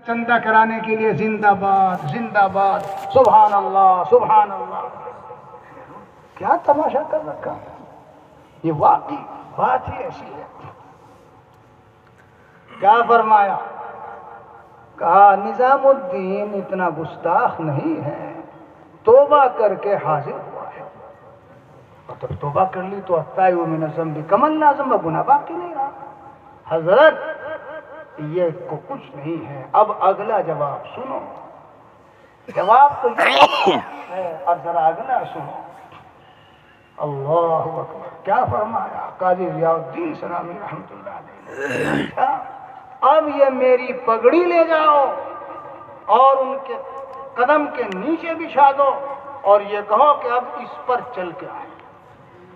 چندہ کرانے کے لیے زندہ باد زندہ باد، سبحان اللہ سبحان اللہ. کیا تماشا کر رکھا ہے؟ یہ واقعی بات ہی ایسی ہے. کیا فرمایا؟ کہا نظام الدین اتنا گستاخ نہیں ہے، توبہ کر کے حاضر ہوا ہے. اور جب توبہ کر لی تو التائب من الذنب کمن لا ذنب، گناہ باقی نہیں رہا. حضرت یہ کو کچھ نہیں ہے. اب اگلا جواب سنو. جواب تو یہ ہے، اور ذرا اگلا سنو. اللہ اکبر. کیا فرمایا قاضی ضیاء الدین سلامی رحمۃ اللہ علیہ؟ اب یہ میری پگڑی لے جاؤ اور ان کے قدم کے نیچے بچھا دو اور یہ کہو کہ اب اس پر چل کے آئے.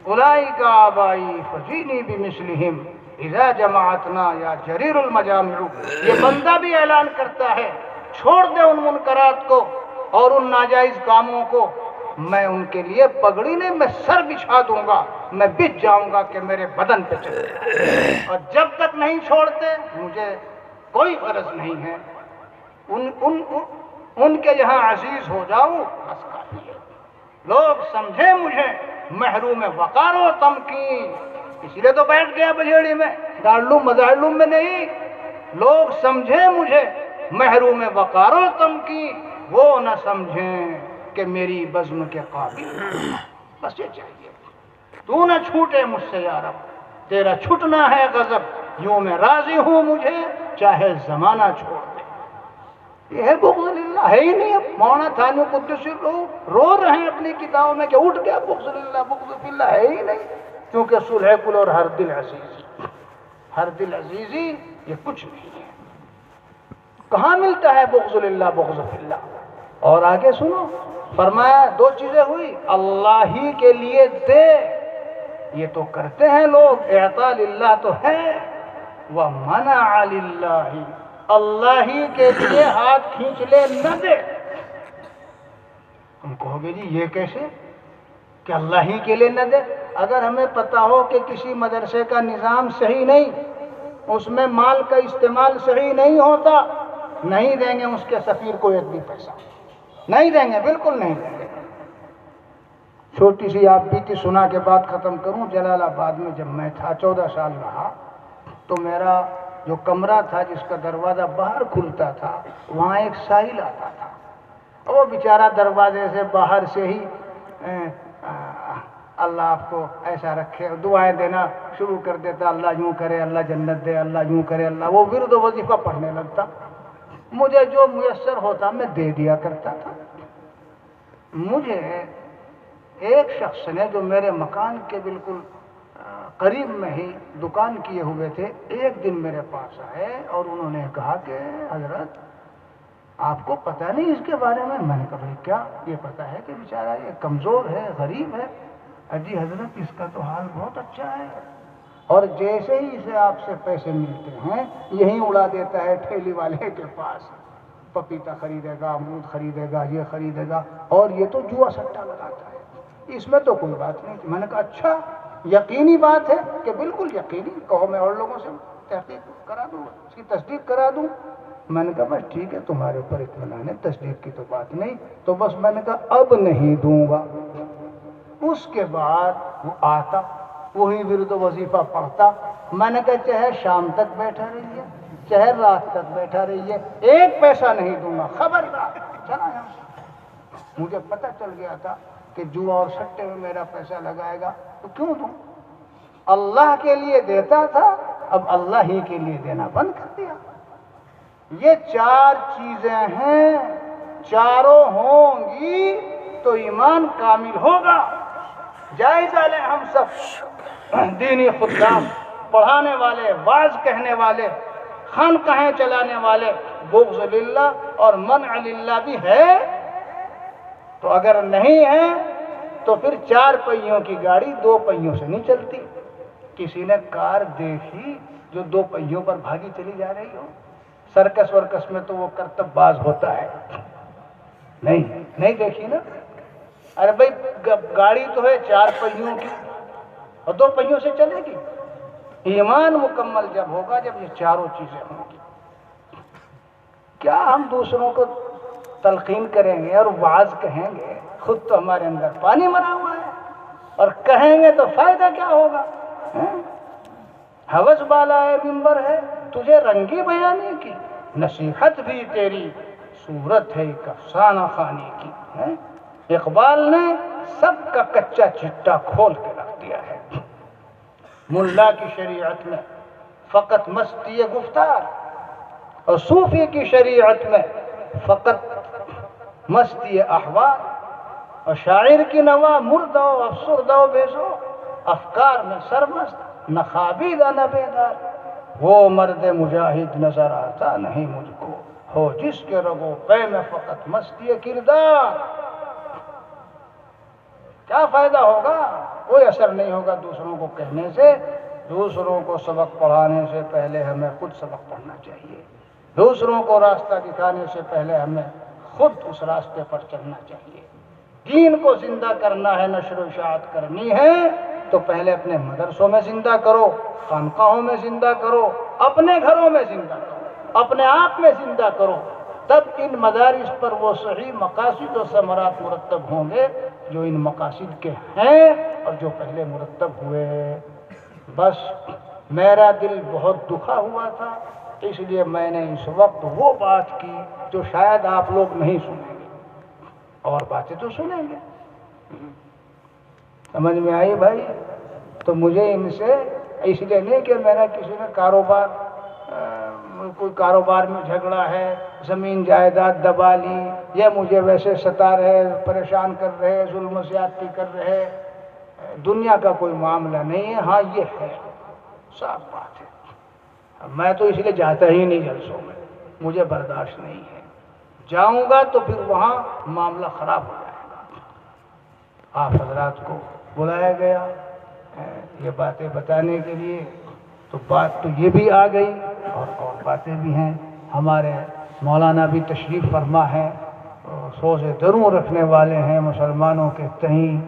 اولئک آبائی فجینی بمثلہم اذا جماعتنا یا جریر المجامع. یہ بندہ بھی اعلان کرتا ہے چھوڑ دے ان منکرات کو اور ان ناجائز کاموں کو. میں ان کے لیے پگڑی نہیں، میں سر بچھا دوں گا، میں بچ جاؤں گا کہ میرے بدن پہ چلے. اور جب تک نہیں چھوڑتے مجھے کوئی غرض نہیں ہے. ان کے یہاں عزیز ہو جاؤں بس کافی ہے. لوگ سمجھے مجھے محروم وقار و تمکین، اس لیے تو بیٹھ گیا بجیڑی میں، دارالعلوم مظاہرالعلوم میں نہیں. لوگ سمجھے مجھے محروم وقار و تمکین، وہ نہ سمجھیں کہ میری بزم کے قابل. بس یہ چاہیے. تو نہ چھوٹے مجھ سے یا رب، تیرا چھٹنا ہے غضب، یوں میں راضی ہوں مجھے چاہے زمانہ چھوڑ دے. یہ ہے بغض للہ، ہے ہی نہیں. اب مولانا تھانوی قدسی لوگ رو رہے ہیں اپنی کتابوں میں کہ اٹھ گیا بغض للہ، بغض فی اللہ ہے ہی نہیں. کیونکہ صلح کل اور ہر دل عزیزی، ہر دل عزیزی یہ کچھ نہیں ہے. کہاں ملتا ہے بغض للہ بغض فی اللہ؟ اور آگے سنو، فرمایا دو چیزیں ہوئی. اللہ ہی کے لیے دے، یہ تو کرتے ہیں لوگ، اعطاء للہ تو ہے. ومنع للہ، اللہ ہی کے لیے ہاتھ کھینچ لے نہ دے. تم کہو گے جی یہ کیسے کہ اللہ ہی کے لیے نہ دے؟ اگر ہمیں پتا ہو کہ کسی مدرسے کا نظام صحیح نہیں، اس میں مال کا استعمال صحیح نہیں ہوتا، نہیں دیں گے اس کے سفیر کو ایک بھی پیسہ، نہیں دیں گے، بالکل نہیں دیں گے. چھوٹی سی آپ بیتی سنا کے بات ختم کروں. جلال آباد میں جب میں تھا 14 سال رہا تو میرا جو کمرہ تھا جس کا دروازہ باہر کھلتا تھا وہاں ایک سائل آتا تھا. وہ بیچارہ دروازے سے باہر سے ہی اللہ آپ کو ایسا رکھے دعائیں دینا شروع کر دیتا. اللہ یوں کرے، اللہ جنت دے، اللہ یوں کرے اللہ. وہ ورد و وظیفہ پڑھنے لگتا. مجھے جو میسر ہوتا میں دے دیا کرتا تھا. مجھے ایک شخص نے جو میرے مکان کے بالکل قریب میں ہی دکان کیے ہوئے تھے، ایک دن میرے پاس آئے اور انہوں نے کہا کہ حضرت آپ کو پتہ نہیں اس کے بارے میں؟ میں نے کہا بھائی کیا؟ یہ پتہ ہے کہ بیچارہ یہ کمزور ہے، غریب ہے. جی حضرت اس کا تو حال بہت اچھا ہے، اور جیسے ہی اسے آپ سے پیسے ملتے ہیں یہیں اڑا دیتا ہے ٹھیلی والے کے پاس. پپیتا خریدے گا، امرود خریدے گا، یہ خریدے گا، اور یہ تو جوا سٹا لگاتا ہے، اس میں تو کوئی بات نہیں. میں نے کہا اچھا یقینی بات ہے؟ کہ بالکل یقینی. کہو میں اور لوگوں سے تحقیق کرا دوں، اس کی تصدیق کرا دوں. میں نے کہا بس ٹھیک ہے، تمہارے اوپر اطمینان ہے، تصدیق کی تو بات نہیں. تو بس میں نے کہا اب نہیں دوں گا. اس کے بعد وہ آتا، وہی ورد و وظیفہ پڑھتا. میں نے کہا چاہے شام تک بیٹھا رہیے، چاہے رات تک بیٹھا رہیے، ایک پیسہ نہیں دوں گا، خبردار. چلا یہاں سے. مجھے پتہ چل گیا تھا کہ جوا اور سٹے میں میرا پیسہ لگائے گا تو کیوں دوں؟ اللہ کے لیے دیتا تھا، اب اللہ ہی کے لیے دینا بند کر دیا. یہ چار چیزیں ہیں، چاروں ہوں گی تو ایمان کامل ہوگا. جائزہ لیں ہم سب، دینی خدام، پڑھانے والے، واعظ کہنے والے، خانقاہیں چلانے والے، بغض للہ اور منع للہ بھی ہے. تو اگر نہیں ہے تو پھر 4 پہیوں کی گاڑی 2 پہیوں سے نہیں چلتی. کسی نے کار دیکھی جو 2 پہیوں پر بھاگی چلی جا رہی ہو؟ سرکس ورکس میں تو وہ کرتب باز ہوتا ہے. نہیں دیکھی نا. ارے بھائی گاڑی تو ہے 4 پہیوں کی اور 2 پہیوں سے چلے گی. ایمان مکمل جب ہوگا جب یہ چاروں چیزیں ہوں گی. کیا ہم دوسروں کو تلقین کریں گے اور وعظ کہیں گے؟ خود تو ہمارے اندر پانی مرا ہوا ہے، اور کہیں گے تو فائدہ کیا ہوگا؟ ہوس بالا ہے منبر ہے، تجھے رنگی بیانی کی، نصیحت بھی تیری صورت ہے ایک افسانہ خوانی کی۔ اقبال نے سب کا کچا چٹا کھول کے رکھ دیا ہے۔ ملا کی شریعت میں فقط مستی گفتار، اور صوفی کی شریعت میں فقط مستی احوال، اور شاعر کی نوا مردہ و افسردہ و بیزو، افکار میں سرمست، نہ خوابیدہ نہ بیدار۔ وہ مرد مجاہد نظر آتا نہیں مجھ کو، ہو جس کے رگو پے میں فقط مستی کردار۔ کیا فائدہ ہوگا؟ کوئی اثر نہیں ہوگا دوسروں کو کہنے سے۔ دوسروں کو سبق پڑھانے سے پہلے ہمیں خود سبق پڑھنا چاہیے، دوسروں کو راستہ دکھانے سے پہلے ہمیں خود اس راستے پر چلنا چاہیے۔ دین کو زندہ کرنا ہے، نشر و اشاعت کرنی ہے، تو پہلے اپنے مدرسوں میں زندہ کرو، خانقاہوں میں زندہ کرو، اپنے گھروں میں زندہ کرو، اپنے آپ میں زندہ کرو، تب ان مدارس پر وہ صحیح مقاصد و ثمرات مرتب ہوں گے جو ان مقاصد کے ہیں اور جو پہلے مرتب ہوئے۔ بس میرا دل بہت دکھا ہوا تھا، اس لیے میں نے اس وقت وہ بات کی جو شاید آپ لوگ نہیں سنیں گے، اور باتیں تو سنیں گے۔ سمجھ میں آئی بھائی؟ تو مجھے ان سے اس لیے نہیں کہ میرا کسی نے کوئی کاروبار میں جھگڑا ہے، زمین جائیداد دبا لی، یا مجھے ویسے ستا رہے، پریشان کر رہے، ظلم و زیادتی کر رہے، دنیا کا کوئی معاملہ نہیں ہے۔ ہاں یہ ہے، صاف بات ہے، میں تو اس لیے جاتا ہی نہیں جلسوں میں، مجھے برداشت نہیں ہے، جاؤں گا تو پھر وہاں معاملہ خراب ہو جائے گا۔ آپ حضرات کو بلایا گیا یہ باتیں بتانے کے لیے، تو بات تو یہ بھی آ گئی، اور باتیں بھی ہیں۔ ہمارے مولانا بھی تشریف فرما ہے، سوز دروں رکھنے والے ہیں مسلمانوں کے تئیں،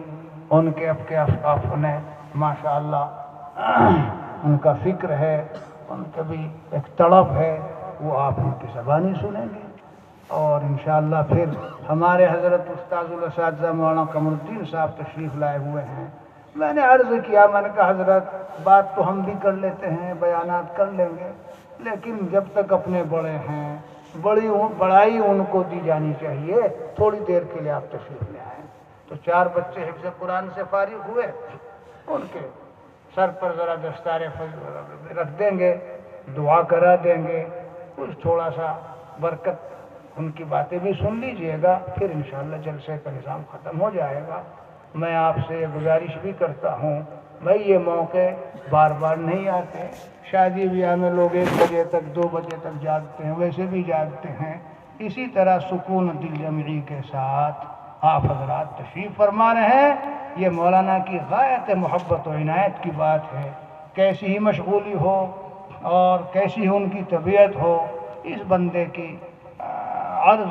ان کے اب کے اپنے ماشاءاللہ ان کا فکر ہے، ان کا بھی ایک تڑپ ہے، وہ آپ ان کی زبانی سنیں گے۔ اور انشاءاللہ پھر ہمارے حضرت استاذ الاساتذہ مولانا قمر الدین صاحب تشریف لائے ہوئے ہیں۔ میں نے عرض کیا، میں نے کہا حضرت بات تو ہم بھی کر لیتے ہیں، بیانات کر لیں گے، لیکن جب تک اپنے بڑے ہیں بڑائی ان کو دی جانی چاہیے، تھوڑی دیر کے لیے آپ تشریف لے آئیں۔ تو 4 بچے حفظ قرآن سے فارغ ہوئے، ان کے سر پر ذرا دستار فضل رکھ دیں گے، دعا کرا دیں گے، کچھ تھوڑا سا برکت، ان کی باتیں بھی سن لیجئے گا، پھر انشاءاللہ جلسے کا نظام ختم ہو جائے گا۔ میں آپ سے گزارش بھی کرتا ہوں، بھائی یہ موقع بار بار نہیں آتے، شادی بیاہ میں لوگ 1 بجے تک 2 بجے تک جاگتے ہیں، ویسے بھی جاگتے ہیں، اسی طرح سکون دل جمعی کے ساتھ آپ حضرات تشریف فرما رہے ہیں۔ یہ مولانا کی غایت محبت و عنایت کی بات ہے، کیسی ہی مشغولی ہو اور کیسی ہی ان کی طبیعت ہو، اس بندے کی عرض